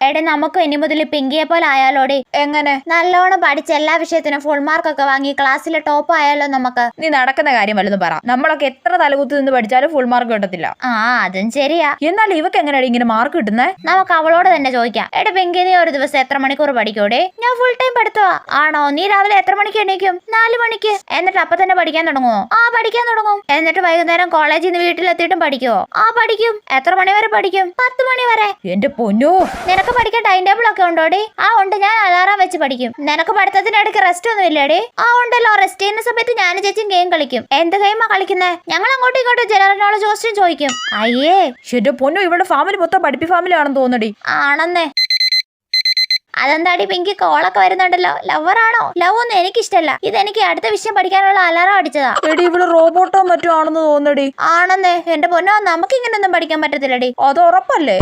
എടെ നമുക്ക് ഇനി മുതൽ പിങ്കിയെ പോലെ ആയാലോടി. എങ്ങനെ? നല്ലോണം പഠിച്ച് എല്ലാ വിഷയത്തിനും ഫുൾ മാർക്കൊക്കെ വാങ്ങി ക്ലാസ്സിലെ ടോപ്പ് ആയാലോ നമുക്ക്. നീ നടക്കുന്ന കാര്യം വല്ലതും പറ. നമ്മളൊക്കെ എത്ര തലകുത്തി നിന്ന് പഠിച്ചാലും ഫുൾ മാർക്ക് കിട്ടത്തില്ല. അതും ശരിയാ. എന്നാൽ ഇവക്ക് എങ്ങനെയാണ് ഇങ്ങനെ മാർക്ക് കിട്ടുന്നേ? നമുക്ക് അവളോട് തന്നെ ചോദിക്കാം. എടെ പിങ്കി, നീ ഒരു ദിവസം എത്ര മണിക്കൂർ പഠിക്കൂടെ? ഞാൻ ഫുൾ ടൈം പഠിത്തവാ. ആണോ? നീ രാവിലെ എത്ര മണിക്ക് എണീക്കും? 4 മണിക്ക്. എന്നിട്ട് അപ്പൊ തന്നെ പഠിക്കാൻ തുടങ്ങുമോ? പഠിക്കാൻ തുടങ്ങും. എന്നിട്ട് വൈകുന്നേരം കോളേജിൽ നിന്ന് വീട്ടിലെത്തിയിട്ടും പഠിക്കുവോ? പഠിക്കും. എത്ര മണി വരെ പഠിക്കും? 10 മണി വരെ. എന്റെ പൊന്നോ, നിനക്ക് പഠിക്കാൻ ടൈം ടേബിൾ ഒക്കെ ഉണ്ടോടി? ഉണ്ട്. ഞാൻ അലാറം വെച്ച് പഠിക്കും. നിനക്ക് പഠിത്തത്തിനിടയ്ക്ക് റെസ്റ്റ് ഒന്നും ഇല്ലേടി? ഉണ്ടല്ലോ. റെസ്റ്റ് ചെയ്യുന്ന സമയത്ത് ഞാനും ചേച്ചിയും ഗെയിം കളിക്കും. എന്ത് ഗെയിമാ കളിക്കുന്നേ? ഞങ്ങൾ അങ്ങോട്ടും ഇങ്ങോട്ടും ജനറൽ നോളജ് ക്വസ്റ്റ്യൻ ചോദിക്കും. അയ്യേ, എന്റെ പൊന്നോ, ഇവിടെ ഫാമിലി മൊത്തം പഠിപ്പി ഫാമിലി ആണെന്ന് തോന്നടി. ആണെന്നേ. അതെന്താടി പിങ്കി, കോളൊക്കെ വരുന്നുണ്ടല്ലോ. ലവറാണോ? ലവ് ഒന്നും എനിക്കിഷ്ടല്ല. ഇതെനിക്ക് അടുത്ത വിഷയം പഠിക്കാനുള്ള അലാറം അടിച്ചതാ. എടി, ഇവിടെ റോബോട്ടോ മറ്റോ ആണെന്ന് തോന്നടി. ആണെന്നേ. എന്റെ പൊന്നോ, നമുക്ക് ഇങ്ങനെയൊന്നും പഠിക്കാൻ പറ്റത്തില്ലടി. അത് ഉറപ്പല്ലേ?